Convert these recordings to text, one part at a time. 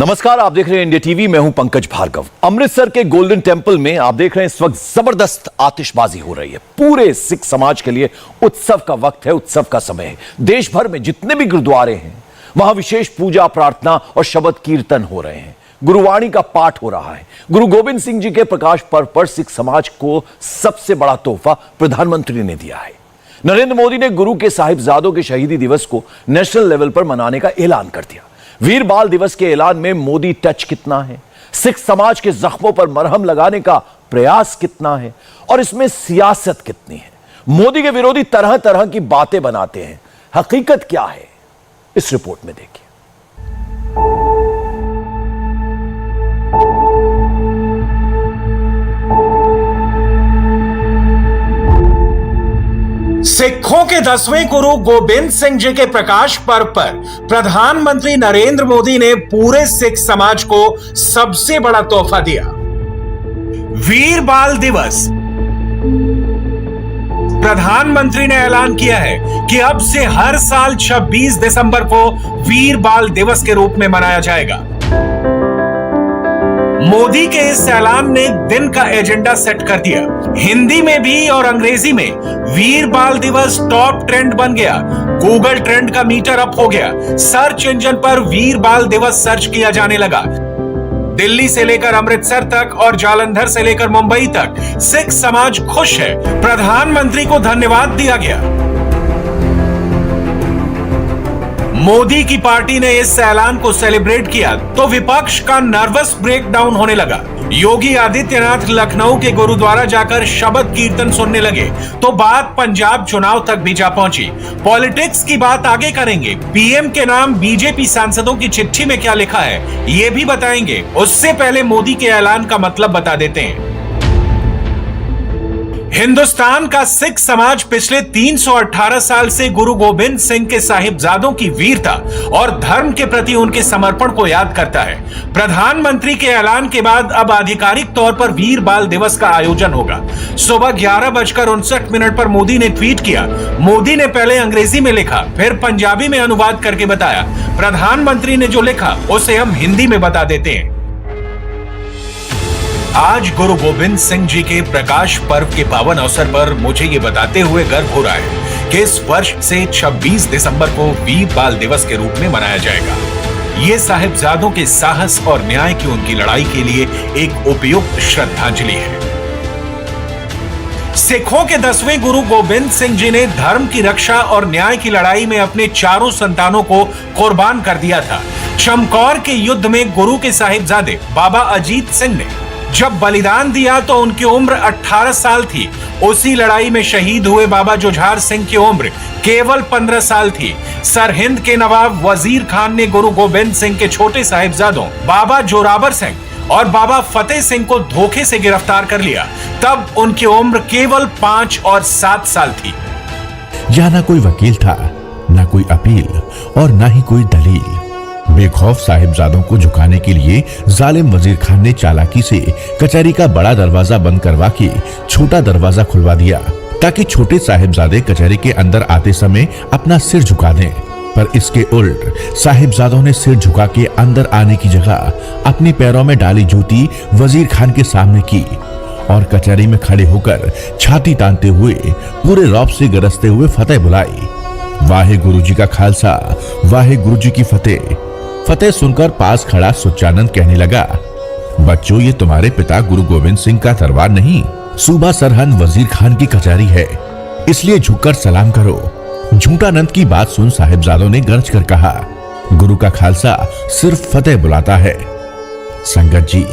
नमस्कार, आप देख रहे हैं इंडिया टीवी। मैं हूं पंकज भार्गव। अमृतसर के गोल्डन टेंपल में आप देख रहे हैं इस वक्त जबरदस्त आतिशबाजी हो रही है। पूरे सिख समाज के लिए उत्सव का वक्त है, उत्सव का समय है। देश भर में जितने भी गुरुद्वारे हैं वहां विशेष पूजा, प्रार्थना और शबद कीर्तन हो रहे हैं। गुरुवाणी का पाठ हो रहा है। गुरु गोविंद सिंह जी के प्रकाश पर्व पर सिख समाज को सबसे बड़ा तोहफा प्रधानमंत्री ने दिया है। नरेंद्र मोदी ने गुरु के साहिबजादों के शहीदी दिवस को नेशनल लेवल पर मनाने का ऐलान कर दिया। वीर बाल दिवस के ऐलान में मोदी टच कितना है, सिख समाज के जख्मों पर मरहम लगाने का प्रयास कितना है और इसमें सियासत कितनी है। मोदी के विरोधी तरह तरह की बातें बनाते हैं, हकीकत क्या है इस रिपोर्ट में देखिए। सिखों के 10वें गुरु गोविंद सिंह जी के प्रकाश पर्व पर प्रधानमंत्री नरेंद्र मोदी ने पूरे सिख समाज को सबसे बड़ा तोहफा दिया। वीर बाल दिवस। प्रधानमंत्री ने ऐलान किया है कि अब से हर साल 26 दिसंबर को वीर बाल दिवस के रूप में मनाया जाएगा। मोदी के इस ऐलान ने दिन का एजेंडा सेट कर दिया। हिंदी में भी और अंग्रेजी में वीर बाल दिवस टॉप ट्रेंड बन गया। गूगल ट्रेंड का मीटर अप हो गया। सर्च इंजन पर वीर बाल दिवस सर्च किया जाने लगा। दिल्ली से लेकर अमृतसर तक और जालंधर से लेकर मुंबई तक सिख समाज खुश है। प्रधानमंत्री को धन्यवाद दिया गया। मोदी की पार्टी ने इस ऐलान को सेलिब्रेट किया तो विपक्ष का नर्वस ब्रेकडाउन होने लगा। योगी आदित्यनाथ लखनऊ के गुरुद्वारा जाकर शबद कीर्तन सुनने लगे तो बात पंजाब चुनाव तक भी जा पहुंची। पॉलिटिक्स की बात आगे करेंगे। पीएम के नाम बीजेपी सांसदों की चिट्ठी में क्या लिखा है ये भी बताएंगे। उससे पहले मोदी के ऐलान का मतलब बता देते हैं। हिंदुस्तान का सिख समाज पिछले 318 साल से गुरु गोविंद सिंह के साहिबजादों की वीरता और धर्म के प्रति उनके समर्पण को याद करता है। प्रधानमंत्री के ऐलान के बाद अब आधिकारिक तौर पर वीर बाल दिवस का आयोजन होगा। सुबह 11:59 पर मोदी ने ट्वीट किया। मोदी ने पहले अंग्रेजी में लिखा, फिर पंजाबी में अनुवाद करके बताया। प्रधानमंत्री ने जो लिखा उसे हम हिंदी में बता देते हैं। आज गुरु गोविंद सिंह जी के प्रकाश पर्व के पावन अवसर पर मुझे ये बताते हुए गर्व हो रहा है कि इस वर्ष से 26 दिसंबर को वीर बाल दिवस के रूप में मनाया जाएगा। ये साहिबजादों के साहस और न्याय की उनकी लड़ाई के लिए एक उपयुक्त श्रद्धांजलि है। सिखों के 10वें गुरु गोविंद सिंह जी ने धर्म की रक्षा और न्याय की लड़ाई में अपने चारों संतानों को कुर्बान कर दिया था। चमकौर के युद्ध में गुरु के साहिबजादे बाबा अजीत सिंह ने जब बलिदान दिया तो उनकी उम्र 18 साल थी। उसी लड़ाई में शहीद हुए बाबा जुझार सिंह की उम्र केवल 15 साल थी। सरहिंद के नवाब वजीर खान ने गुरु गोविंद सिंह के छोटे साहिबजादों बाबा जोरावर सिंह और बाबा फतेह सिंह को धोखे से गिरफ्तार कर लिया। तब उनकी उम्र केवल 5 और 7 साल थी। यहाँ ना कोई वकील था, ना कोई अपील और ना ही कोई दलील। बेखौफ साहिबजादों को झुकाने के लिए जालिम वजीर खान ने चालाकी से कचहरी का बड़ा दरवाजा बंद करवा के छोटा दरवाजा खुलवा दिया ताकि छोटे साहिबजादे कचहरी के अंदर आते समय अपना सिर झुका दें। पर इसके उल्ट साहिबजादों ने सिर झुका के अंदर आने की जगह अपने पैरों में डाली जूती वजीर खान के सामने की और कचहरी में खड़े होकर छाती तानते हुए पूरे रौब से गरजते हुए फतेह बुलाई। वाहे गुरु जी का खालसा, वाहे गुरु जी की फतेह। फतेह सुनकर पास खड़ा सुचानंद कहने लगा, बच्चों ये तुम्हारे पिता गुरु गोविंद सिंह का दरबार नहीं, सूबा सरहंद वजीर खान की कचहरी है, इसलिए झुककर सलाम करो। झूठानंद की बात सुन साहिबजादों ने गरज कर कहा, गुरु का खालसा सिर्फ फतेह बुलाता है। संगत जी,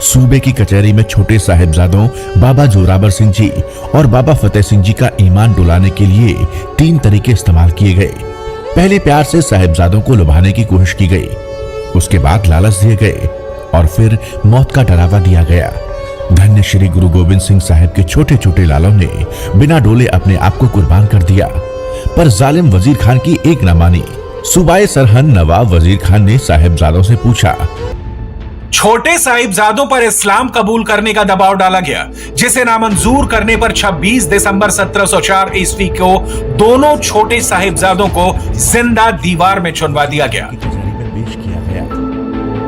सूबे की कचहरी में छोटे साहिबजादों बाबा जोरावर सिंह जी और बाबा फतेह सिंह जी का ईमान डुलाने के लिए 3 तरीके इस्तेमाल किए गए। पहले प्यार से साहिबजादों को लुभाने की कोशिश की गई, उसके बाद लालच दिए गए और फिर मौत का डरावा दिया गया। धन्य श्री गुरु गोविंद सिंह साहिब के छोटे छोटे लालों ने बिना डोले अपने आप को कुर्बान कर दिया, पर जालिम वजीर खान की एक न मानी। सूबाए सरहंद नवाब वजीर खान ने साहिबजादों से पूछा, छोटे साहिबजादों पर इस्लाम कबूल करने का दबाव डाला गया, जिसे नामंजूर करने पर 26 दिसंबर 1704 ईस्वी को दोनों छोटे साहिबजादों को जिंदा दीवार में चुनवा दिया गया।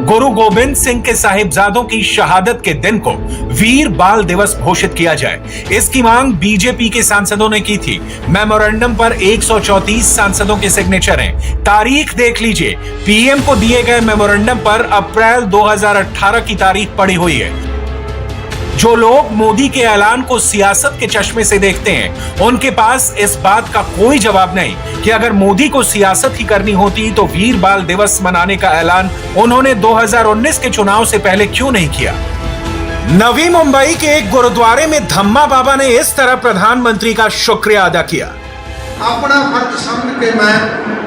गुरु गोविंद सिंह के साहिबजादों की शहादत के दिन को वीर बाल दिवस घोषित किया जाए। इसकी मांग बीजेपी के सांसदों ने की थी। मेमोरेंडम पर 134 सांसदों के सिग्नेचर हैं। तारीख देख लीजिए, पीएम को दिए गए मेमोरेंडम पर अप्रैल 2018 की तारीख पड़ी हुई है। जो लोग मोदी के ऐलान को सियासत के चश्मे से देखते हैं, उनके पास इस बात का कोई जवाब नहीं कि अगर मोदी को सियासत ही करनी होती तो वीर बाल दिवस मनाने का ऐलान उन्होंने 2019 के चुनाव से पहले क्यों नहीं किया। नवी मुंबई के एक गुरुद्वारे में धम्मा बाबा ने इस तरह प्रधानमंत्री का शुक्रिया अदा किया। अपना फर्ज समझ के मैं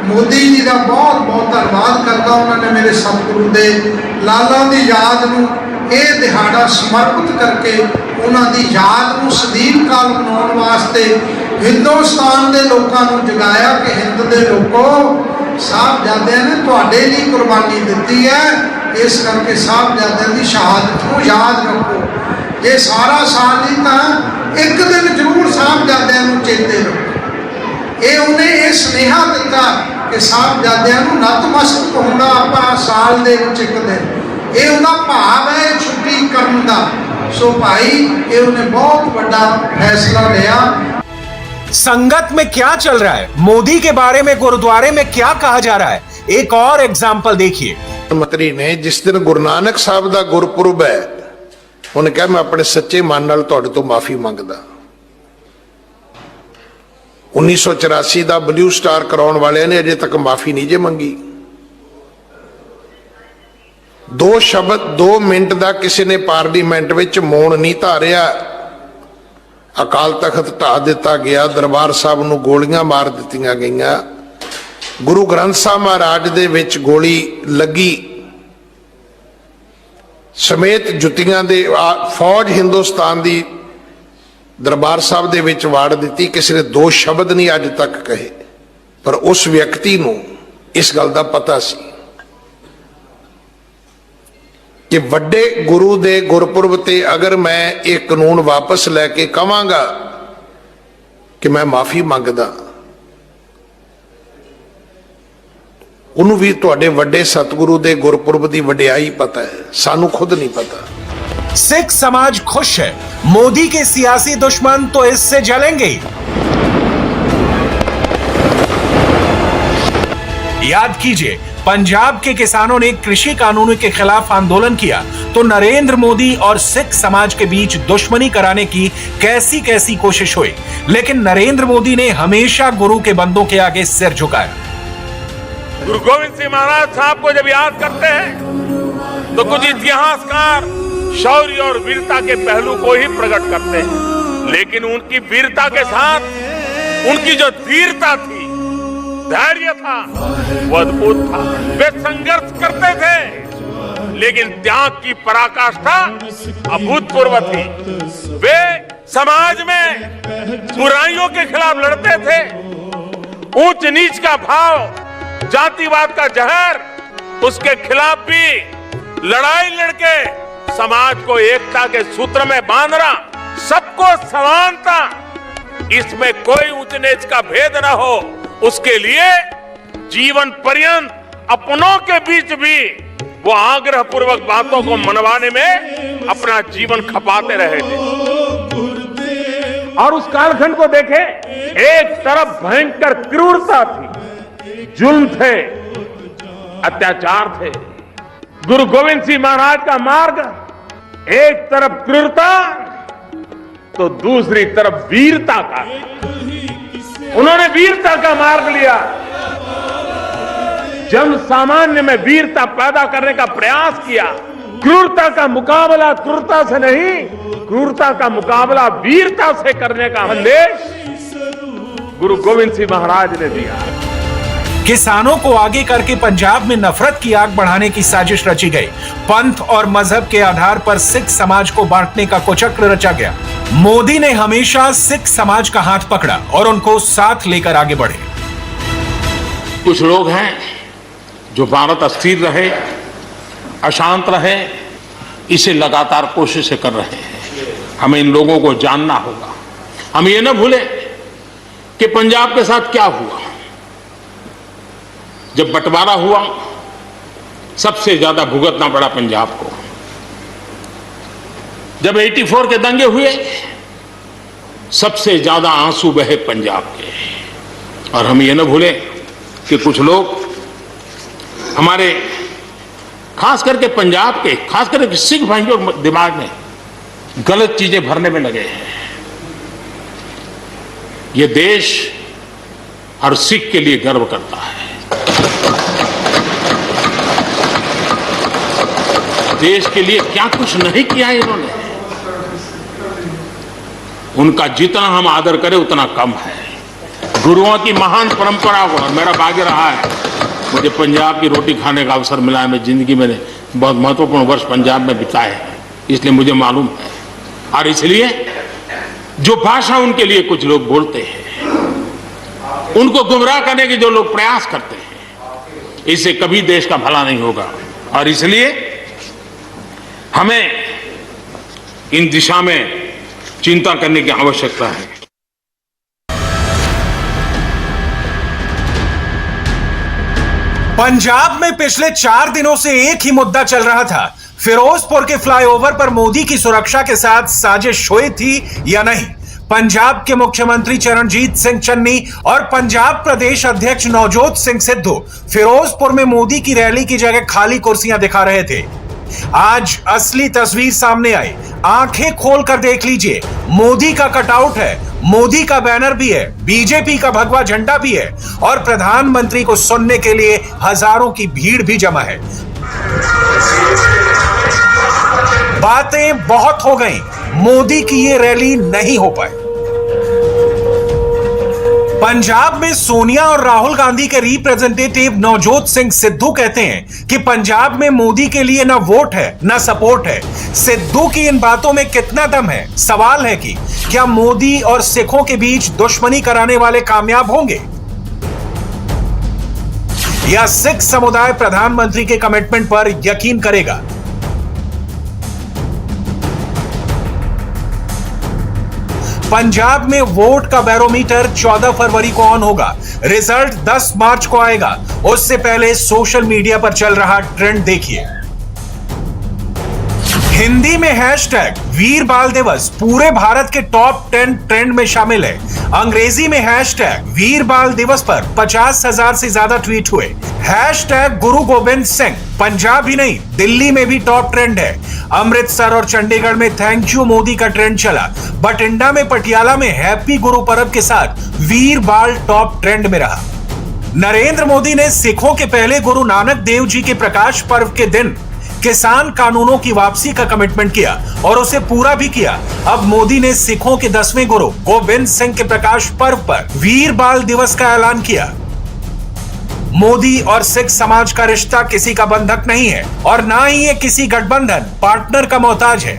मोदी जी का बहुत बहुत धन्यवाद करता। उन्होंने मेरे सतगुरु दे लाला की याद नूं ਇਹ ਦਿਹਾੜਾ ਸਮਰਪਿਤ ਕਰਕੇ ਉਹਨਾਂ ਦੀ ਯਾਦ ਨੂੰ ਸਦੀਵ ਕਾਲ ਮਨਾਉਣ ਵਾਸਤੇ ਹਿੰਦੁਸਤਾਨ ਦੇ ਲੋਕਾਂ ਨੂੰ ਜਗਾਇਆ ਕਿ ਹਿੰਦ ਦੇ ਲੋਕੋ, ਸਾਹਿਬਜ਼ਾਦਿਆਂ ਨੇ ਤੁਹਾਡੇ ਲਈ ਕੁਰਬਾਨੀ ਦਿੱਤੀ ਹੈ, ਇਸ ਕਰਕੇ ਸਾਹਿਬਜ਼ਾਦਿਆਂ ਦੀ ਸ਼ਹਾਦਤ ਨੂੰ ਯਾਦ ਰੱਖੋ। ਜੇ ਸਾਰਾ ਸਾਲ ਨਹੀਂ ਤਾਂ ਇੱਕ ਦਿਨ ਜ਼ਰੂਰ ਸਾਹਿਬਜ਼ਾਦਿਆਂ ਨੂੰ ਚੇਤੇ ਰੱਖੋ। ਇਹ ਉਹਨੇ ਇਹ ਸੁਨੇਹਾ ਦਿੱਤਾ ਕਿ ਸਾਹਿਬਜ਼ਾਦਿਆਂ ਨੂੰ ਨਤਮਸਤਕ ਹੋਣਾ ਆਪਾਂ ਸਾਲ ਦੇ ਵਿੱਚ ਇੱਕ ਦਿਨ, ਇਹ ਉਹਦਾ ਭਾਵ ਹੈ ਛੁੱਟੀ ਕਰਨ ਦਾ। ਸੋ ਭਾਈ ਇਹ ਉਹਨੇ बहुत बड़ा फैसला लिया। संगत में क्या चल रहा है, मोदी के बारे में गुरुद्वारे में क्या कहा जा रहा है, एक और एग्जाम्पल देखिए। मंत्री ने जिस दिन गुरु नानक साहब का गुरपुरब है, उन्हें कहा मैं अपने सच्चे मन नाल तुहाडे तो माफी मंगदा। 1984 का ब्लू स्टार कराउण वालियां ने अजे तक माफी नहीं जे मंगी। 2 शब्द 2 मिनट का किसी ने पार्लीमेंट विच मौन नहीं धारिया। अकाल तख्त ढा दिता गया, दरबार साहब नूं गोलियां मार दित्तियां गईयां, गुरु ग्रंथ साहब महाराज दे विच गोली लगी समेत जुत्तियां दे फौज हिंदुस्तान दी दरबार साहब दे विच वाड़ दित्ती। किसी ने 2 शब्द नहीं अज तक कहे, पर उस व्यक्ति नूं इस गल दा पता सी कि वड्डे गुरु दे गुरपुरब ते अगर मैं एक कानून वापस लैके कहांगा कि मैं माफी मंगदा, उन्होंने भी तुहाडे वड्डे सतगुरु दे गुरपुरब दी वड्याई पता है, सानू खुद नहीं पता। सिख समाज खुश है, मोदी के सियासी दुश्मन तो इससे जलेंगे ही। याद कीजिए, पंजाब के किसानों ने कृषि कानूनों के खिलाफ आंदोलन किया तो नरेंद्र मोदी और सिख समाज के बीच दुश्मनी कराने की कैसी कैसी कोशिश हुई, लेकिन नरेंद्र मोदी ने हमेशा गुरु के बंदों के आगे सिर झुकाया। गुरु गोविंद सिंह महाराज साहब को जब याद करते हैं तो कुछ इतिहासकार शौर्य और वीरता के पहलू को ही प्रकट करते हैं, लेकिन उनकी वीरता के साथ उनकी जो धीरता थी, धैर्य था, वो अद्भुत था। वे संघर्ष करते थे, लेकिन त्याग की पराकाष्ठा अभूतपूर्व थी। वे समाज में बुराइयों के खिलाफ लड़ते थे। ऊंच नीच का भाव, जातिवाद का जहर, उसके खिलाफ भी लड़ाई लड़के समाज को एकता के सूत्र में बांधना, सबको समानता, इसमें कोई ऊंच नीच का भेद न हो, उसके लिए जीवन पर्यंत अपनों के बीच भी वो आग्रह पूर्वक बातों को मनवाने में अपना जीवन खपाते रहे थे। और उस कालखंड को देखें, एक तरफ भयंकर क्रूरता थी, जुल्म थे, अत्याचार थे। गुरु गोविंद सिंह महाराज का मार्ग एक तरफ क्रूरता तो दूसरी तरफ वीरता का। उन्होंने वीरता का मार्ग लिया, जन सामान्य में वीरता पैदा करने का प्रयास किया। क्रूरता का मुकाबला क्रूरता से नहीं, क्रूरता का मुकाबला वीरता से करने का संदेश गुरु गोविंद सिंह महाराज ने दिया। किसानों को आगे करके पंजाब में नफरत की आग बढ़ाने की साजिश रची गई। पंथ और मजहब के आधार पर सिख समाज को बांटने का कुचक्र रचा गया। मोदी ने हमेशा सिख समाज का हाथ पकड़ा और उनको साथ लेकर आगे बढ़े। कुछ लोग हैं जो भारत अस्थिर रहे, अशांत रहे, इसे लगातार कोशिशें कर रहे हैं। हमें इन लोगों को जानना होगा। हम ये न भूलें कि पंजाब के साथ क्या हुआ। जब बंटवारा हुआ सबसे ज्यादा भुगतना पड़ा पंजाब को। जब 84 के दंगे हुए, सबसे ज्यादा आंसू बहे पंजाब के। और हम ये न भूलें कि कुछ लोग हमारे, खास करके पंजाब के, खास करके सिख भाइयों के दिमाग में गलत चीजें भरने में लगे हैं। ये देश हर सिख के लिए गर्व करता है। देश के लिए क्या कुछ नहीं किया इन्होंने, उनका जितना हम आदर करें उतना कम है। गुरुओं की महान परंपरा को, मेरा भाग्य रहा है मुझे पंजाब की रोटी खाने का अवसर मिला है। मैं जिंदगी में बहुत महत्वपूर्ण वर्ष पंजाब में बिताए हैं, इसलिए मुझे मालूम है। और इसलिए जो भाषा उनके लिए कुछ लोग बोलते हैं, उनको गुमराह करने के जो लोग प्रयास करते हैं, इससे कभी देश का भला नहीं होगा। और इसलिए हमें इन दिशा में चिंता करने की आवश्यकता है। पंजाब में पिछले 4 दिनों से एक ही मुद्दा चल रहा था, फिरोजपुर के फ्लाईओवर पर मोदी की सुरक्षा के साथ साजिश हुई थी या नहीं। पंजाब के मुख्यमंत्री चरणजीत सिंह चन्नी और पंजाब प्रदेश अध्यक्ष नवजोत सिंह सिद्धू फिरोजपुर में मोदी की रैली की जगह खाली कुर्सियां दिखा रहे थे। आज असली तस्वीर सामने आई, आंखें खोलकर देख लीजिए। मोदी का कटआउट है, मोदी का बैनर भी है, बीजेपी का भगवा झंडा भी है और प्रधानमंत्री को सुनने के लिए हजारों की भीड़ भी जमा है। बातें बहुत हो गई, मोदी की ये रैली नहीं हो पाई। पंजाब में सोनिया और राहुल गांधी के रिप्रेजेंटेटिव नवजोत सिंह सिद्धू कहते हैं कि पंजाब में मोदी के लिए ना वोट है ना सपोर्ट है। सिद्धू की इन बातों में कितना दम है? सवाल है कि क्या मोदी और सिखों के बीच दुश्मनी कराने वाले कामयाब होंगे या सिख समुदाय प्रधानमंत्री के कमिटमेंट पर यकीन करेगा? पंजाब में वोट का बैरोमीटर 14 फरवरी को ऑन होगा, रिजल्ट 10 मार्च को आएगा। उससे पहले सोशल मीडिया पर चल रहा ट्रेंड देखिए। हिंदी में हैशटैग वीर बाल दिवस पूरे भारत के टॉप 10 ट्रेंड में शामिल है। अंग्रेजी में हैशटैग वीर बाल दिवस पर 50,000 से ज्यादा ट्वीट हुए। हैशटैग गुरु गोविंद सिंह पंजाब ही नहीं दिल्ली में भी टॉप ट्रेंड है। अमृतसर और चंडीगढ़ में थैंक यू मोदी का ट्रेंड चला, बठिंडा में पटियाला में हैप्पी गुरु पर्व के साथ वीर बाल टॉप ट्रेंड में रहा। नरेंद्र मोदी ने सिखों के पहले गुरु नानक देव जी के प्रकाश पर्व के दिन किसान कानूनों की वापसी का कमिटमेंट किया और उसे पूरा भी किया। अब मोदी ने सिखों के 10वें गुरु गोविंद सिंह के प्रकाश पर्व पर वीर बाल दिवस का ऐलान किया। मोदी और सिख समाज का रिश्ता किसी का बंधक नहीं है और ना ही ये किसी गठबंधन पार्टनर का मोहताज है।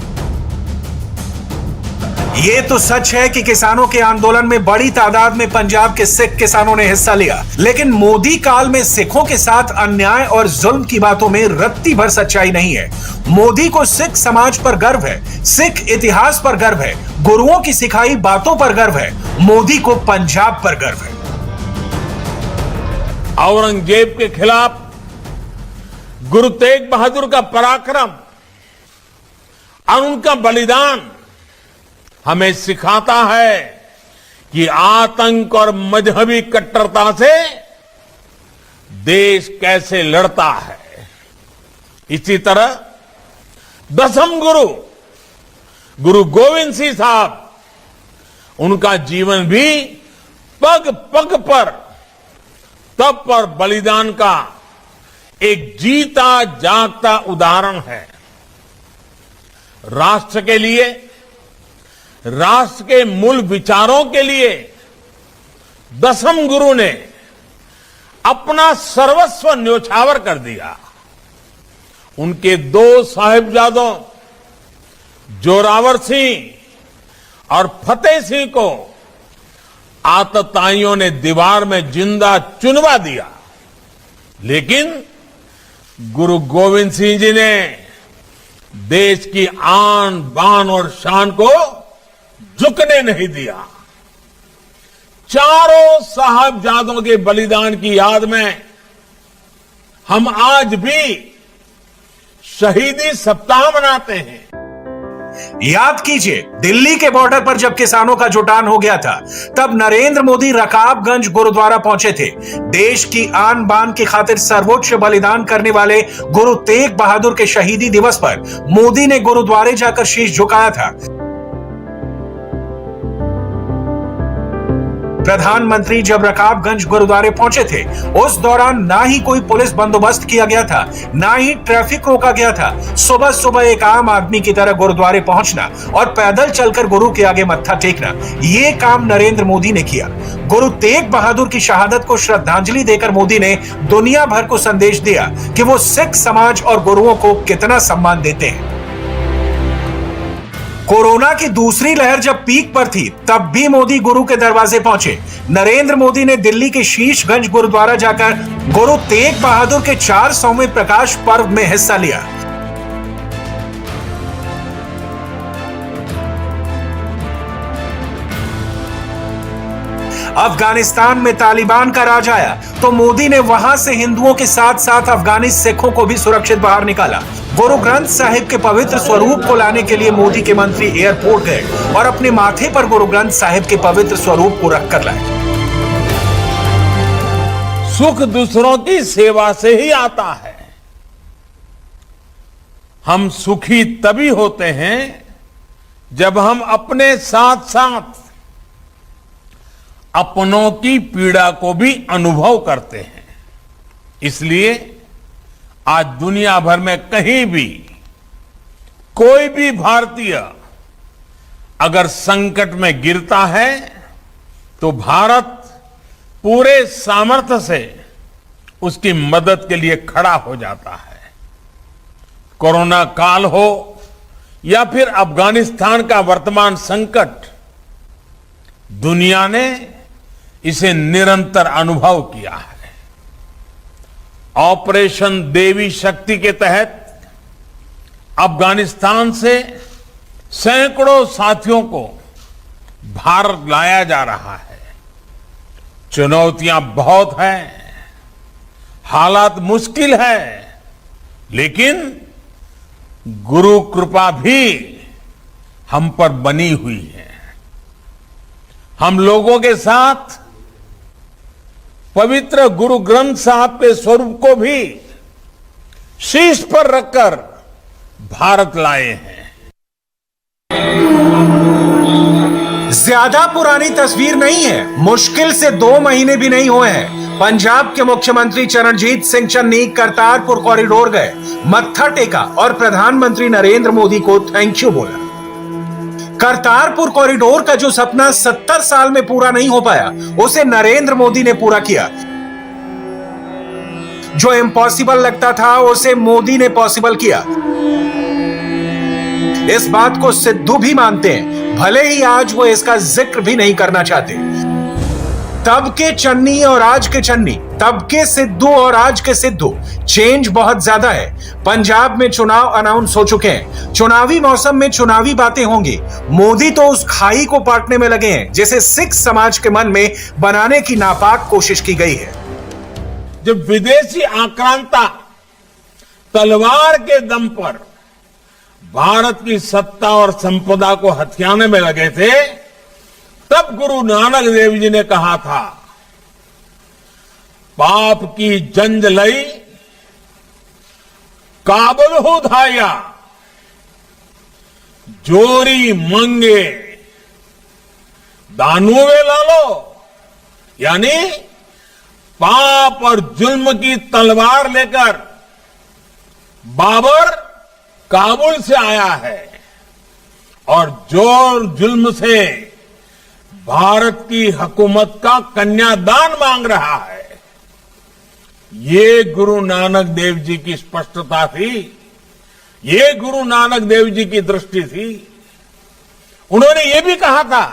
ये तो सच है कि किसानों के आंदोलन में बड़ी तादाद में पंजाब के सिख किसानों ने हिस्सा लिया, लेकिन मोदी काल में सिखों के साथ अन्याय और जुल्म की बातों में रत्ती भर सच्चाई नहीं है। मोदी को सिख समाज पर गर्व है, सिख इतिहास पर गर्व है, गुरुओं की सिखाई बातों पर गर्व है। मोदी को पंजाब पर गर्व है। औरंगजेब के खिलाफ गुरु तेग बहादुर का पराक्रम और उनका बलिदान हमें सिखाता है कि आतंक और मजहबी कट्टरता से देश कैसे लड़ता है। इसी तरह 10वें गुरु गुरु गोविंद सिंह साहब, उनका जीवन भी पग पग पर तप और बलिदान का एक जीता जागता उदाहरण है। राष्ट्र के लिए, राष्ट्र के मूल विचारों के लिए 10वें गुरु ने अपना सर्वस्व न्योछावर कर दिया। उनके 2 साहिबजादों जोरावर सिंह और फतेह सिंह को आतताइयों ने दीवार में जिंदा चुनवा दिया, लेकिन गुरु गोविंद सिंह जी ने देश की आन बान और शान को झुकने नहीं दिया। चारों साहबजादों के बलिदान की याद में हम आज भी शहीदी सप्ताह मनाते हैं। याद कीजिए, दिल्ली के बॉर्डर पर जब किसानों का जुटान हो गया था, तब नरेंद्र मोदी रकाबगंज गुरुद्वारा पहुंचे थे। देश की आन बान की खातिर सर्वोच्च बलिदान करने वाले गुरु तेग बहादुर के शहीदी दिवस पर मोदी ने गुरुद्वारे जाकर शीश झुकाया था। प्रधानमंत्री जब रकाबगंज गुरुद्वारे पहुंचे थे, उस दौरान ना ही कोई पुलिस बंदोबस्त किया गया था, ना ही ट्रैफिक रोका गया था। सुबह सुबह एक आम आदमी की तरह गुरुद्वारे पहुंचना और पैदल चलकर गुरु के आगे मत्था टेकना, ये काम नरेंद्र मोदी ने किया। गुरु तेग बहादुर की शहादत को श्रद्धांजलि देकर मोदी ने दुनिया भर को संदेश दिया कि वो सिख समाज और गुरुओं को कितना सम्मान देते हैं। कोरोना की दूसरी लहर जब पीक पर थी, तब भी मोदी गुरु के दरवाजे पहुंचे। नरेंद्र मोदी ने दिल्ली के शीशगंज गुरुद्वारा जाकर गुरु तेग बहादुर के 400वें प्रकाश पर्व में हिस्सा लिया। अफगानिस्तान में तालिबान का राज आया तो मोदी ने वहां से हिंदुओं के साथ साथ अफगानी सिखों को भी सुरक्षित बाहर निकाला। गुरु ग्रंथ साहिब के पवित्र स्वरूप को लाने के लिए मोदी के मंत्री एयरपोर्ट गए और अपने माथे पर गुरु ग्रंथ साहिब के पवित्र स्वरूप को रखकर लाए। सुख दूसरों की सेवा से ही आता है। हम सुखी तभी होते हैं जब हम अपने साथ साथ अपनों की पीड़ा को भी अनुभव करते हैं। इसलिए आज दुनिया भर में कहीं भी कोई भी भारतीय अगर संकट में गिरता है तो भारत पूरे सामर्थ्य से उसकी मदद के लिए खड़ा हो जाता है। कोरोना काल हो या फिर अफगानिस्तान का वर्तमान संकट, दुनिया ने इसे निरंतर अनुभव किया है। ऑपरेशन देवी शक्ति के तहत अफगानिस्तान से सैकड़ों साथियों को भारत लाया जा रहा है। चुनौतियां बहुत हैं, हालात मुश्किल है, लेकिन गुरु कृपा भी हम पर बनी हुई है। हम लोगों के साथ पवित्र गुरु ग्रंथ साहब के स्वरूप को भी शीश पर रखकर भारत लाए हैं। ज्यादा पुरानी तस्वीर नहीं है, मुश्किल से 2 महीने भी नहीं हुए हैं। पंजाब के मुख्यमंत्री चरणजीत सिंह चन्नी करतारपुर कॉरिडोर गए, मत्था टेका और प्रधानमंत्री नरेंद्र मोदी को थैंक यू बोला। करतारपुर कॉरिडोर का जो सपना 70 साल में पूरा नहीं हो पाया, उसे नरेंद्र मोदी ने पूरा किया। जो इम्पॉसिबल लगता था, उसे मोदी ने पॉसिबल किया। इस बात को सिद्धू भी मानते हैं, भले ही आज वो इसका जिक्र भी नहीं करना चाहते। तब के चन्नी और आज के चन्नी, तब के सिद्धू और आज के सिद्धू, चेंज बहुत ज्यादा है। पंजाब में चुनाव अनाउंस हो चुके हैं, चुनावी मौसम में चुनावी बातें होंगी। मोदी तो उस खाई को पाटने में लगे हैं जिसे सिख समाज के मन में बनाने की नापाक कोशिश की गई है। जब विदेशी आक्रांता तलवार के दम पर भारत की सत्ता और संपदा को हथियाने में लगे थे, तब गुरु नानक देव जी ने कहा था, पाप की जंज लई काबुल हो धाया, जोरी मंगे दानुवे लालो। यानी पाप और जुल्म की तलवार लेकर बाबर काबुल से आया है और जोर जुल्म से भारत की हुकूमत का कन्यादान मांग रहा है। ये गुरु नानक देव जी की स्पष्टता थी, ये गुरु नानक देव जी की दृष्टि थी। उन्होंने ये भी कहा था,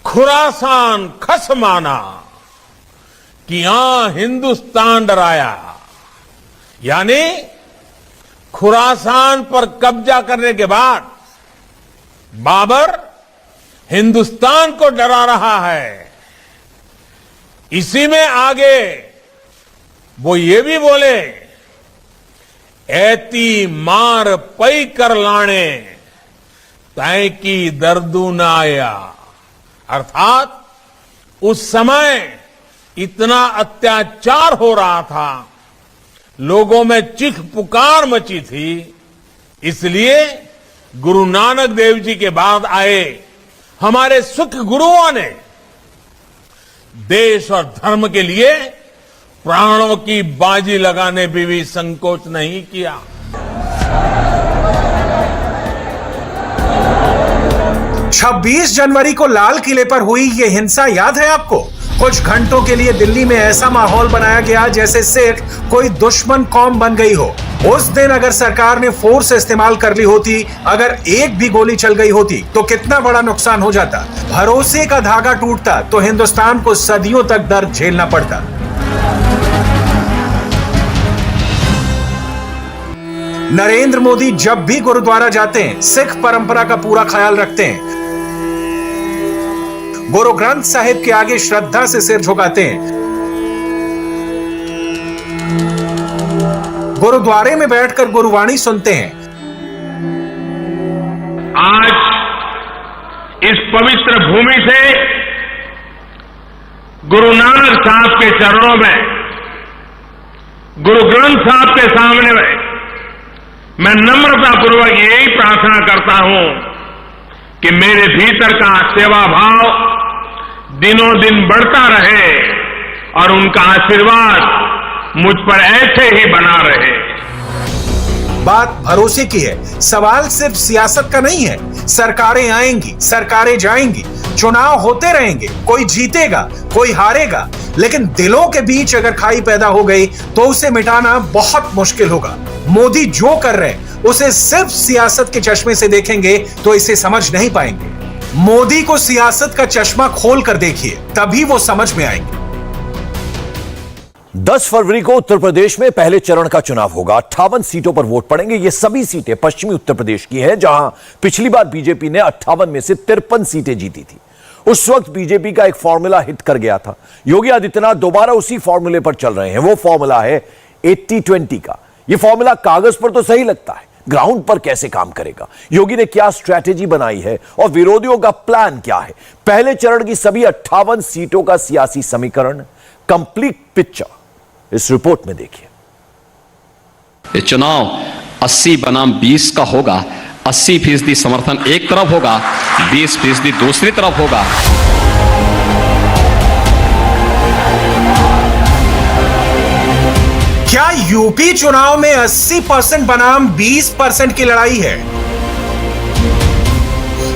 खुरासान खस माना कि यहां हिंदुस्तान डराया। यानी खुरासान पर कब्जा करने के बाद बाबर हिंदुस्तान को डरा रहा है। इसी में आगे वो ये भी बोले, ऐती मार पई कर लाणे तय की दर्दू न आया। अर्थात उस समय इतना अत्याचार हो रहा था, लोगों में चीख पुकार मची थी, इसलिए गुरु नानक देव जी के बाद आए हमारे सिख गुरुओं ने देश और धर्म के लिए प्राणों की बाजी लगाने में भी संकोच नहीं किया। छब्बीस जनवरी को लाल किले पर हुई ये हिंसा याद है आपको? कुछ घंटों के लिए दिल्ली में ऐसा माहौल बनाया गया जैसे सिख कोई दुश्मन कौम बन गई हो। उस दिन अगर सरकार ने फोर्स इस्तेमाल कर ली होती, अगर एक भी गोली चल गई होती तो कितना बड़ा नुकसान हो जाता। भरोसे का धागा टूटता तो हिंदुस्तान को सदियों तक दर्द झेलना पड़ता। नरेंद्र मोदी जब भी गुरुद्वारा जाते हैं, सिख परंपरा का पूरा ख्याल रखते हैं, गुरु ग्रंथ साहिब के आगे श्रद्धा से सिर झुकाते हैं, गुरुद्वारे में बैठकर गुरुवाणी सुनते हैं। आज इस पवित्र भूमि से गुरु नानक साहब के चरणों में, गुरु ग्रंथ साहब के सामने में मैं नम्रतापूर्वक यही प्रार्थना करता हूं कि मेरे भीतर का सेवा भाव दिनों दिन बढ़ता रहे और उनका आशीर्वाद मुझ पर ऐसे ही बना रहे। बात भरोसे की है, सवाल सिर्फ सियासत का नहीं है। सरकारें आएंगी, सरकारें जाएंगी, चुनाव होते रहेंगे, कोई जीतेगा, कोई हारेगा, लेकिन दिलों के बीच अगर खाई पैदा हो गई तो उसे मिटाना बहुत मुश्किल होगा। मोदी जो कर रहे हैं उसे सिर्फ सियासत के चश्मे से देखेंगे तो इसे समझ नहीं पाएंगे। मोदी को सियासत का चश्मा खोल कर देखिए, तभी वो समझ में आएंगे। 10 फरवरी को उत्तर प्रदेश में पहले चरण का चुनाव होगा। 58 सीटों पर वोट पड़ेंगे। ये सभी सीटें पश्चिमी उत्तर प्रदेश की हैं, जहां पिछली बार बीजेपी ने 58 में से 53 सीटें जीती थी। उस वक्त बीजेपी का एक फॉर्मूला हिट कर गया था। योगी आदित्यनाथ दोबारा उसी फॉर्मूले पर चल रहे हैं। वो फॉर्मूला है 80-20 का। यह फॉर्मूला कागज पर तो सही लगता है, ग्राउंड पर कैसे काम करेगा, योगी ने क्या स्ट्रैटेजी बनाई है और विरोधियों का प्लान क्या है, पहले चरण की सभी 58 सीटों का सियासी समीकरण, कंप्लीट पिक्चर इस रिपोर्ट में देखिए। ये चुनाव 80 बनाम 20 का होगा। 80% समर्थन एक तरफ होगा, 20% दूसरी तरफ होगा। क्या यूपी चुनाव में 80% बनाम 20% की लड़ाई है?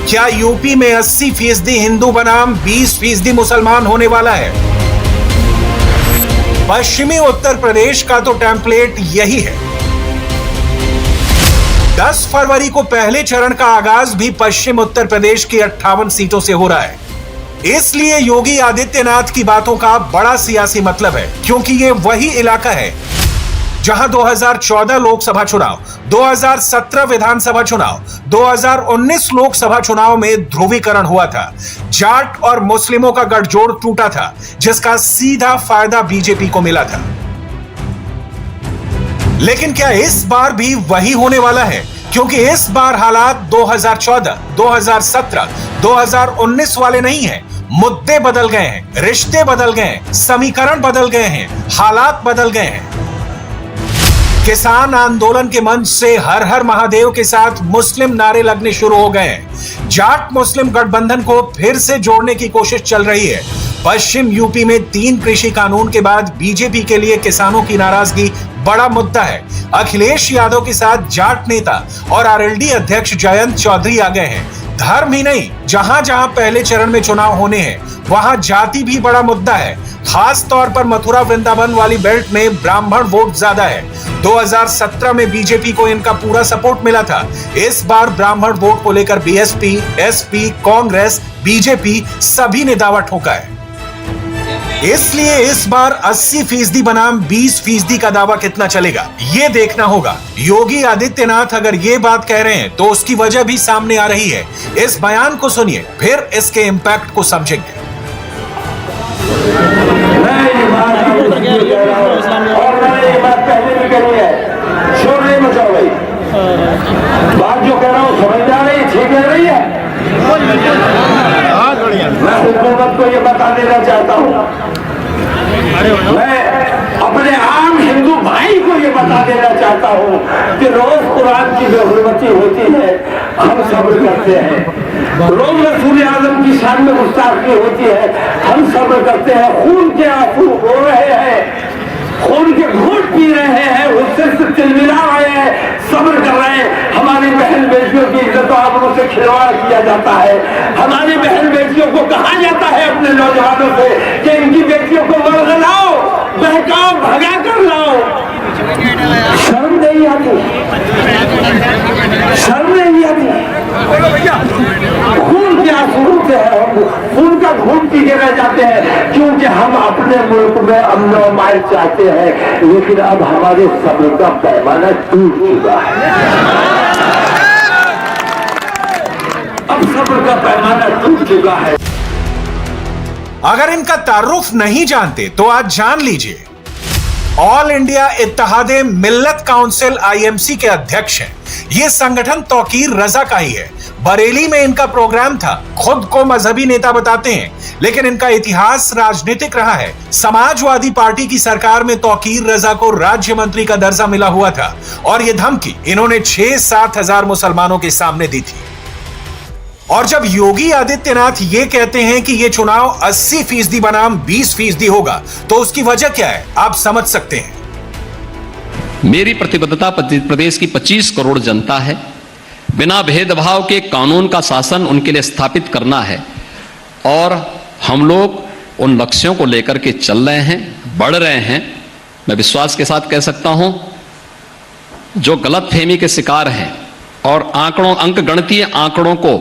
क्या यूपी में 80% हिंदू बनाम 20% मुसलमान होने वाला है? पश्चिमी उत्तर प्रदेश का तो टेम्पलेट यही है। 10 फरवरी को पहले चरण का आगाज भी पश्चिम उत्तर प्रदेश की 58 सीटों से हो रहा है। इसलिए योगी आदित्यनाथ की बातों का बड़ा सियासी मतलब है, क्योंकि ये वही इलाका है जहां 2014 लोकसभा चुनाव, 2017 विधानसभा चुनाव, 2019 लोकसभा चुनाव में ध्रुवीकरण हुआ था। जाट और मुस्लिमों का गठजोड़ टूटा था, जिसका सीधा फायदा बीजेपी को मिला था। लेकिन क्या इस बार भी वही होने वाला है? क्योंकि इस बार हालात 2014, 2017, 2019 वाले नहीं हैं। मुद्दे बदल गए हैं, रिश्ते बदल गए हैं, समीकरण बदल गए हैं, हालात बदल गए हैं। किसान आंदोलन के मंच से हर हर महादेव के साथ मुस्लिम नारे लगने शुरू हो गए हैं। जाट मुस्लिम गठबंधन को फिर से जोड़ने की कोशिश चल रही है। पश्चिम यूपी में 3 कृषि कानून के बाद बीजेपी के लिए किसानों की नाराजगी बड़ा मुद्दा है। अखिलेश यादव के साथ जाट नेता और आरएलडी अध्यक्ष जयंत चौधरी आ गए हैं। धर्म ही नहीं, जहां जहां पहले चरण में चुनाव होने हैं वहां जाति भी बड़ा मुद्दा है। खास तौर पर मथुरा वृंदावन वाली बेल्ट में ब्राह्मण वोट ज्यादा है। 2017 में बीजेपी को इनका पूरा सपोर्ट मिला था। इस बार ब्राह्मण वोट को लेकर बीएसपी, एसपी, कांग्रेस, बीजेपी सभी ने दावा ठोका है। इसलिए इस बार 80% बनाम 20% का दावा कितना चलेगा, ये देखना होगा। योगी आदित्यनाथ अगर ये बात कह रहे हैं तो उसकी वजह भी सामने आ रही है। इस बयान को सुनिए, फिर इसके इंपैक्ट को समझेंगे। और मैंने ये बात पहले भी कही है, को ये बता देना चाहता हूँ, मैं अपने आम हिंदू भाई को ये बता देना चाहता हूँ कि रोज कुरान की जो हुर्मती होती है हम सब्र करते हैं, रोज रसूल आजम की शान में गुस्ताखी होती है हम सब्र करते हैं, खून के आंसू रो रहे हैं, खून के घूंट पी रहे हैं, उससे चिलमिला रहे हैं, सब्र कर रहे हैं। हमारी बहन बेटियों की इज्जत और आबरू से खिलवाड़ किया जाता है, हमारी बहन बेटियों को कहा जाता है अपने नौजवानों से कि इनकी बेटियों को मर लाओ, बहकाओ, भगा कर लाओ। शर्म नहीं आती, शर्म नहीं आती। खून के आंसू होते हैं, हम खून का घूंट पी के रह जाते हैं क्योंकि हम अपने मुल्क में अमन और मान चाहते हैं, लेकिन अब हमारे सब्र का पैमाना टूट चुका है, अब सब्र का पैमाना टूट चुका है। अगर इनका तारुफ नहीं जानते तो आज जान लीजिए। ऑल इंडिया इत्तेहादे मिल्लत काउंसिल IMC के अध्यक्ष हैं। ये संगठन तौकीर रजा का ही है। बरेली में इनका प्रोग्राम था। खुद को मजहबी नेता बताते हैं, लेकिन इनका इतिहास राजनीतिक रहा है। समाजवादी पार्टी की सरकार में तौकीर रजा को राज्य मंत्री का दर्जा मिला हुआ था और ये धमकी इन्होंने 6-7 हजार मुसलमानों के सामने दी थी। और जब योगी आदित्यनाथ ये कहते हैं कि ये चुनाव 80% बनाम 20% होगा, तो उसकी वजह क्या है आप समझ सकते हैं। मेरी प्रतिबद्धता प्रदेश की 25 करोड़ जनता है। बिना भेदभाव के कानून का शासन उनके लिए स्थापित करना है और हम लोग उन लक्ष्यों को लेकर के चल रहे हैं, बढ़ रहे हैं। मैं विश्वास के साथ कह सकता हूं, जो गलतफहमी के शिकार हैं और अंकगणितीय आंकड़ों को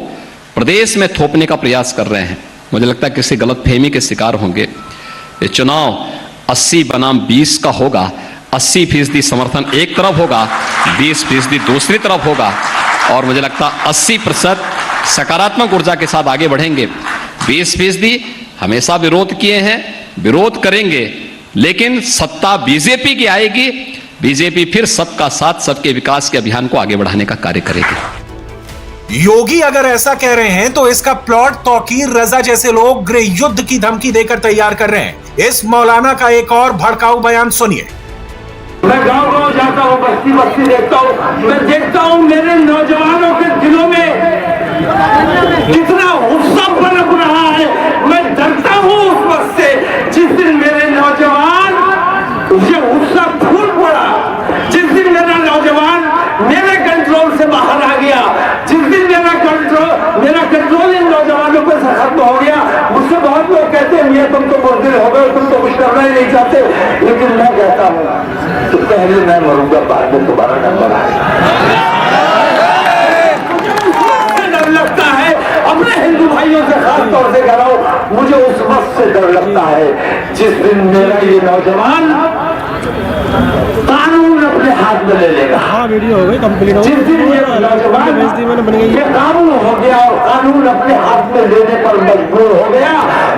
प्रदेश में थोपने का प्रयास कर रहे हैं, मुझे लगता है किसी गलतफहमी के शिकार होंगे। ये चुनाव 80 बनाम 20 का होगा। 80% समर्थन एक तरफ होगा, 20% दूसरी तरफ होगा और मुझे लगता है 80% सकारात्मक ऊर्जा के साथ आगे बढ़ेंगे। 20% हमेशा विरोध किए हैं, विरोध करेंगे, लेकिन सत्ता बीजेपी की आएगी। बीजेपी फिर सबका साथ, सबके विकास के अभियान को आगे बढ़ाने का कार्य करेगी। योगी अगर ऐसा कह रहे हैं तो इसका प्लॉट तौकीर रजा जैसे लोग गृह युद्ध की धमकी देकर तैयार कर रहे हैं। इस मौलाना का एक और भड़काऊ बयान सुनिए। मैं गांव-गांव जाता हूँ, बस्ती-बस्ती देखता हूँ, मैं देखता हूँ मेरे नौजवानों के दिलों में कितना गुस्सा पनप रहा है। मैं डरता हूँ उस वक्त से जिस दिन मेरे नौजवान उसे गुस्सा फूट पड़ा, जिस दिन मेरा नौजवान मेरे कंट्रोल से बाहर आ गया, जिस दिन मेरा कंट्रोल इन नौजवानों पर खत्म हो गया। मुझसे बहुत लोग कहते हैं ये तुम तो बुज़दिल हो गए, तुम तो कुछ करना ही नहीं चाहते, लेकिन मैं कहता हूँ तो पहले मैं मरूंगा, बाद में तुम्हारा नंबर आएगा। डर लगता है अपने हिंदू भाइयों से, खास तौर से कह रहा हूं, मुझे उस वक्त से डर लगता है जिस दिन मेरा ये नौजवान कानून अपने हाथ में ले लेगा। वीडियो हो गई कंप्लीट हो गई। जिस दिन ये नौजवान ये कानून हो गया और कानून अपने हाथ में लेने पर मजबूर हो गया,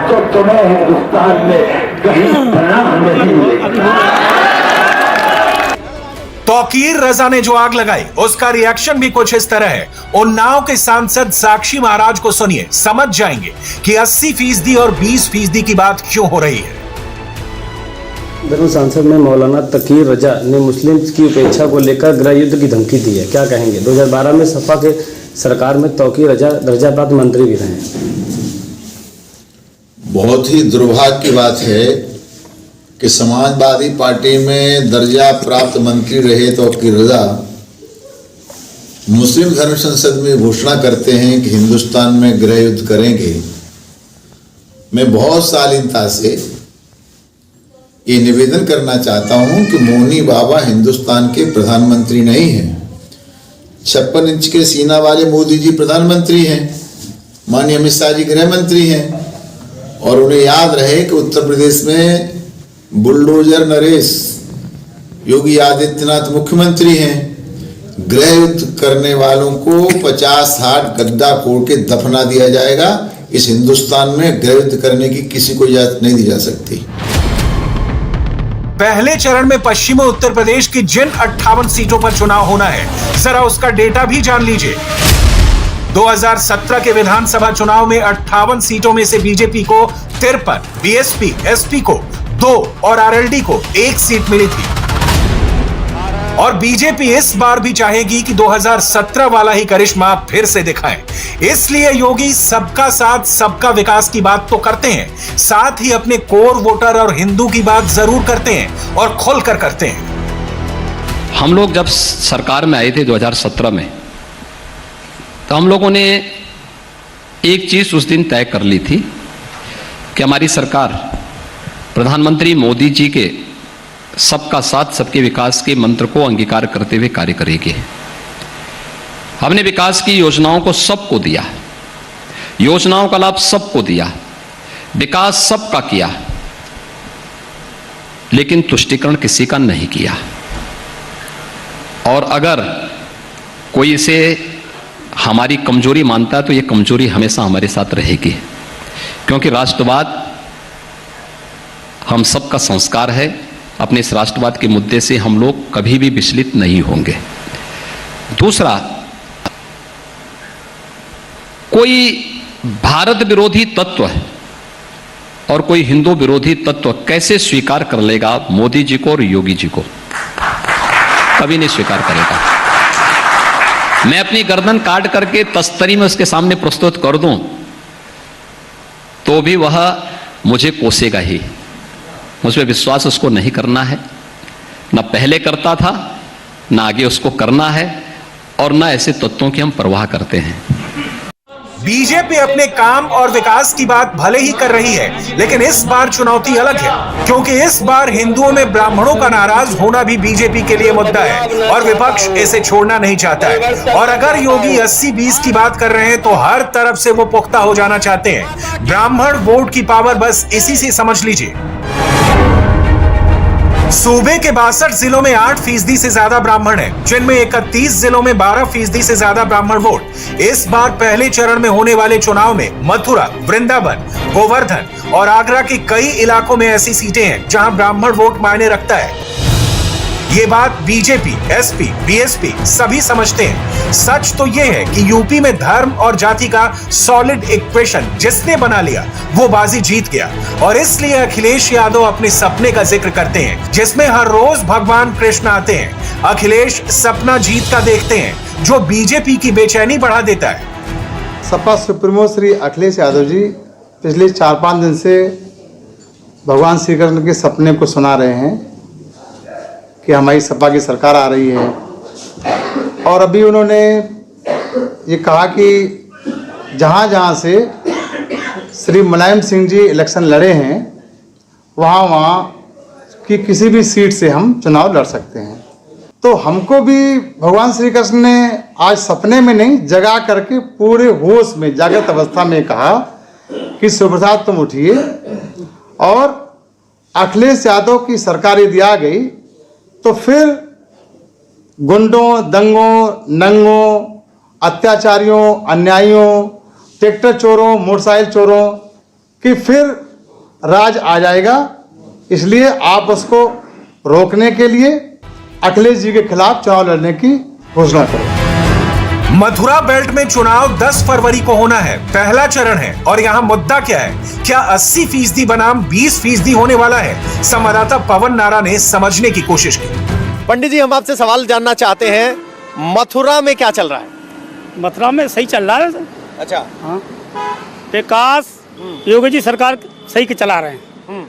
तो तुम्हें हिंदुस्तान में कहीं पनाह नहीं मिलेगी। तौकीर रजा ने जो आग लगाई उसका रिएक्शन भी कुछ इस तरह है। उन्नाव के सांसद साक्षी महाराज को सुनिए, समझ जाएंगे कि 80% और 20% की बात क्यों हो रही है। धर्म सांसद में मौलाना तौकीर रजा ने मुस्लिम की उपेक्षा को लेकर गृह युद्ध की धमकी दी है, क्या कहेंगे? 2012 में सपा के सरकार में तौकीर रजा दर्जा प्राप्त मंत्री भी रहे हैं। बहुत ही दुर्भाग्य की बात है कि समाजवादी पार्टी में दर्जा प्राप्त मंत्री रहे तौकीर रजा मुस्लिम धर्म संसद में घोषणा करते हैं कि हिंदुस्तान में गृह युद्ध करेंगे। मैं बहुत शालीनता से ये निवेदन करना चाहता हूं कि मोनी बाबा हिंदुस्तान के प्रधानमंत्री नहीं हैं। 56 इंच के सीना वाले मोदी जी प्रधानमंत्री हैं, माननीय अमित शाह जी गृह मंत्री हैं, और उन्हें याद रहे कि उत्तर प्रदेश में बुलडोजर नरेश योगी आदित्यनाथ मुख्यमंत्री हैं। गृह युद्ध करने वालों को 50 हाथ गड्ढा खोल के दफना दिया जाएगा। इस हिंदुस्तान में गृह युद्ध करने की किसी को इजाजत नहीं दी जा सकती। पहले चरण में पश्चिमी उत्तर प्रदेश की जिन 58 सीटों पर चुनाव होना है, जरा उसका डेटा भी जान लीजिए। 2017 के विधानसभा चुनाव में 58 सीटों में से बीजेपी को 53, बीएसपी एसपी को 2 और आरएलडी को 1 सीट मिली थी। और बीजेपी इस बार भी चाहेगी कि 2017 वाला ही करिश्मा फिर से दिखाएं। इसलिए योगी सबका साथ सबका विकास की बात तो करते हैं, साथ ही अपने कोर वोटर और हिंदू की बात जरूर करते हैं और खुलकर करते हैं। हम लोग जब सरकार में आए थे 2017 में, तो हम लोगों ने एक चीज उस दिन तय कर ली थी कि हमारी सरकार प्रधानमंत्री मोदी जी के सबका साथ सबके विकास के मंत्र को अंगीकार करते हुए कार्य करेगी। हमने विकास की योजनाओं को सबको दिया, योजनाओं का लाभ सबको दिया, विकास सबका किया, लेकिन तुष्टीकरण किसी का नहीं किया। और अगर कोई इसे हमारी कमजोरी मानता है तो ये कमजोरी हमेशा हमारे साथ रहेगी, क्योंकि राष्ट्रवाद हम सबका संस्कार है। अपने इस राष्ट्रवाद के मुद्दे से हम लोग कभी भी विचलित नहीं होंगे। दूसरा, कोई भारत विरोधी तत्व और कोई हिंदू विरोधी तत्व कैसे स्वीकार कर लेगा मोदी जी को और योगी जी को? कभी नहीं स्वीकार करेगा। मैं अपनी गर्दन काट करके तस्तरी में उसके सामने प्रस्तुत कर दूं तो भी वह मुझे कोसेगा ही। मुझ पर विश्वास उसको नहीं करना है, ना पहले करता था, ना आगे उसको करना है, और ना ऐसे तत्वों की हम परवाह करते हैं। बीजेपी अपने काम और विकास की बात भले ही कर रही है, लेकिन इस बार चुनौती अलग है, क्योंकि इस बार हिंदुओं में ब्राह्मणों का नाराज होना भी बीजेपी के लिए मुद्दा है और विपक्ष इसे छोड़ना नहीं चाहता है। और अगर योगी 80-20 की बात कर रहे हैं तो हर तरफ से वो पुख्ता हो जाना चाहते हैं। ब्राह्मण वोट की पावर बस इसी से समझ लीजिए। सूबे के 62 जिलों में 8% से ज्यादा ब्राह्मण हैं, जिनमें 31 जिलों में 12% से ज्यादा ब्राह्मण वोट। इस बार पहले चरण में होने वाले चुनाव में मथुरा, वृंदावन, गोवर्धन और आगरा के कई इलाकों में ऐसी सीटें हैं जहां ब्राह्मण वोट मायने रखता है। ये बात बीजेपी, एसपी, बीएसपी सभी समझते हैं। सच तो ये है कि यूपी में धर्म और जाति का सॉलिड इक्वेशन जिसने बना लिया वो बाजी जीत गया, और इसलिए अखिलेश यादव अपने सपने का जिक्र करते हैं जिसमें हर रोज भगवान कृष्ण आते हैं। अखिलेश सपना जीत का देखते हैं जो बीजेपी की बेचैनी बढ़ा देता है। सपा सुप्रीमो श्री अखिलेश यादव जी पिछले 4-5 दिन से भगवान श्री कृष्ण के सपने को सुना रहे हैं कि हमारी सपा की सरकार आ रही है। और अभी उन्होंने ये कहा कि जहाँ जहाँ से श्री मुलायम सिंह जी इलेक्शन लड़े हैं वहाँ की किसी भी सीट से हम चुनाव लड़ सकते हैं। तो हमको भी भगवान श्री कृष्ण ने आज सपने में नहीं, जगा करके पूरे होश में, जागृत अवस्था में कहा कि सुप्रसाद तुम उठिए और अखिलेश यादव की सरकार यदि आ गई तो फिर गुंडों, दंगों, नंगों, अत्याचारियों, अन्यायियों, ट्रैक्टर चोरों, मोटरसाइकिल चोरों की फिर राज आ जाएगा। इसलिए आप उसको रोकने के लिए अखिलेश जी के खिलाफ चुनाव लड़ने की घोषणा करें। मथुरा बेल्ट में चुनाव 10 फरवरी को होना है, पहला चरण है। और यहाँ मुद्दा क्या है? क्या 80% बनाम 20% होने वाला है? संवाददाता पवन नारा ने समझने की कोशिश की। पंडित जी, हम आपसे सवाल जानना चाहते हैं, मथुरा में क्या चल रहा है? मथुरा में सही चल रहा है। अच्छा, हाँ, विकास योगी जी सरकार सही के चला रहे हैं।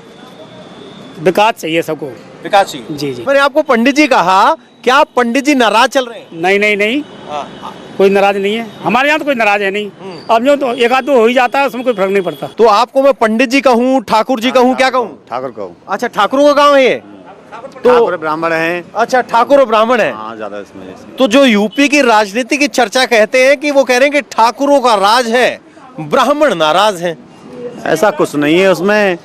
विकास चाहिए सबको, विकास चाहिए। जी जी। मैंने आपको पंडित जी कहा, क्या पंडित जी नाराज चल रहे हैं? नहीं नहीं नहीं, कोई नाराज नहीं है हमारे यहाँ, तो कोई नाराज है नहीं। अब जो तो एक आध दो हो ही जाता है, उसमें कोई फर्क नहीं पड़ता। तो आपको मैं पंडित जी कहूँ, ठाकुर जी कहूँ, क्या कहूँ? ठाकुर कहूँ। अच्छा, ठाकुरों का गांव है ये? तो ब्राह्मण है। अच्छा, ठाकुर और ब्राह्मण है। हाँ, ज्यादा इसमें। तो जो यूपी की राजनीति की चर्चा कहते हैं कि वो कह रहे हैं कि ठाकुरों का राज है, ब्राह्मण नाराज हैं। ऐसा कुछ नहीं है उसमें,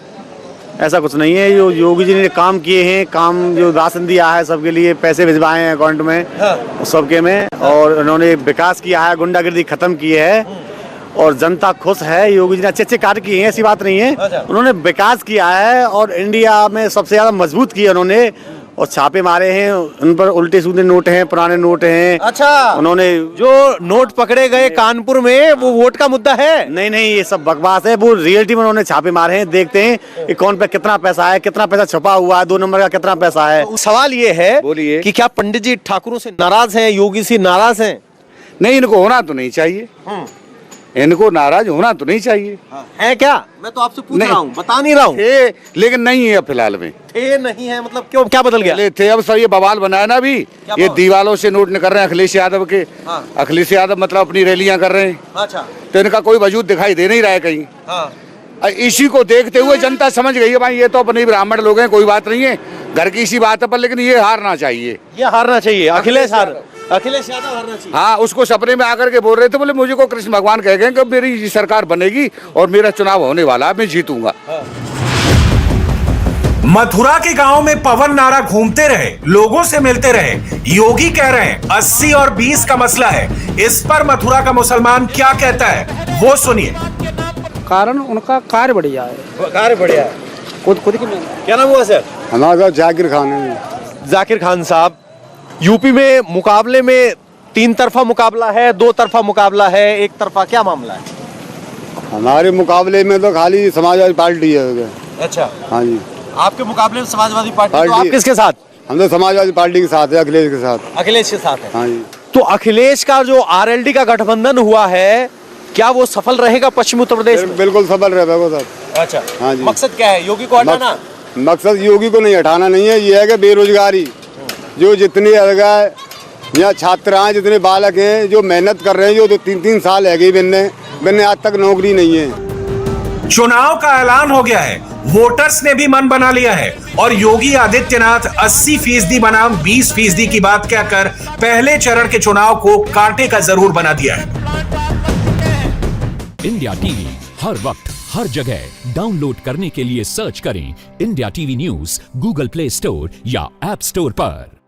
ऐसा कुछ नहीं है। जो योगी जी ने काम किए हैं, काम जो राशन दिया है सबके लिए, पैसे भिजवाए हैं अकाउंट में, हाँ, सबके में, और उन्होंने विकास किया है, गुंडागर्दी खत्म की है और जनता खुश है। योगी जी ने अच्छे अच्छे कार्य किए हैं, ऐसी बात नहीं है। उन्होंने विकास किया है और इंडिया में सबसे ज्यादा मजबूत किया उन्होंने, और छापे मारे हैं, उन पर उल्टे सीधे नोट हैं, पुराने नोट हैं। अच्छा, उन्होंने जो नोट पकड़े गए कानपुर में वो वोट का मुद्दा है? नहीं, ये सब बकवास है। वो रियलिटी में उन्होंने छापे मारे हैं, देखते हैं कि कौन पे कितना पैसा है, कितना पैसा छुपा हुआ है, 2 नंबर का कितना पैसा है। तो सवाल ये है बोलिए कि क्या पंडित जी ठाकुरों से नाराज हैं, योगी से नाराज हैं? नहीं, इनको होना तो नहीं चाहिए, इनको नाराज होना तो नहीं चाहिए। है क्या? मैं तो आपसे पूछ रहा हूँ, बता नहीं रहा हूँ। लेकिन नहीं है फिलहाल में। थे नहीं है मतलब क्यों, क्या बदल गया? थे, अब सब ये बवाल बनाया ना अभी, ये दीवालों से नोट कर रहे हैं अखिलेश यादव के। अखिलेश यादव मतलब अपनी रैलियां कर रहे हैं। अच्छा, तो इनका कोई वजूद दिखाई दे नहीं रहा है कहीं। इसी को देखते हुए जनता समझ गई है भाई ये तो अपने ब्राह्मण लोग हैं, कोई बात नहीं है, घर की इसी बात है, पर लेकिन ये हारना चाहिए, ये हारना चाहिए। अखिलेश यादव हारना चाहिए। हाँ, उसको सपने में आकर के बोल रहे थे, बोले मुझे को कृष्ण भगवान कह गए कि मेरी सरकार बनेगी और मेरा चुनाव होने वाला है, मैं जीतूंगा। मथुरा के गांव में पवन नारा घूमते रहे, लोगों से मिलते रहे। योगी कह रहे हैं 80 और 20 का मसला है। इस पर मथुरा का मुसलमान क्या कहता है वो सुनिए। कारण उनका कार्य बढ़िया है। कार्य बढ़िया है, खुद की मेहनत। क्या नाम हुआ सर? हमारा जाकिर खान है। जाकिर खान साहब, यूपी में मुकाबले में 3 तरफा मुकाबला है, 2 तरफा मुकाबला है, 1 तरफा, क्या मामला है? हमारे मुकाबले में तो खाली समाजवादी पार्टी है। अच्छा, हाँ जी। आपके मुकाबले में समाजवादी पार्टी, तो आप किसके साथ? हम तो समाजवादी पार्टी के साथ है, अखिलेश के साथ। अखिलेश के साथ है। हाँ जी। तो अखिलेश का जो आरएलडी का गठबंधन हुआ है, क्या वो सफल रहेगा पश्चिम उत्तर प्रदेश में? बिल्कुल सफल रहेगा सर। अच्छा, हाँ जी। मकसद क्या है, योगी को हटाना? मकसद योगी को नहीं हटाना नहीं है, ये है कि बेरोजगारी जो जितनी जगह यहाँ छात्र हैं, जितने बालक हैं जो मेहनत कर रहे हैं, जो 2-3 साल है गई बिन्ने आज तक नौकरी नहीं है। चुनाव का ऐलान हो गया है, वोटर्स ने भी मन बना लिया है और योगी आदित्यनाथ 80% बनाम 20% की बात कहकर पहले चरण के चुनाव को कांटे का जरूर बना दिया है। इंडिया टीवी हर वक्त हर जगह डाउनलोड करने के लिए सर्च करें India TV news Google play store या ऐप स्टोर पर।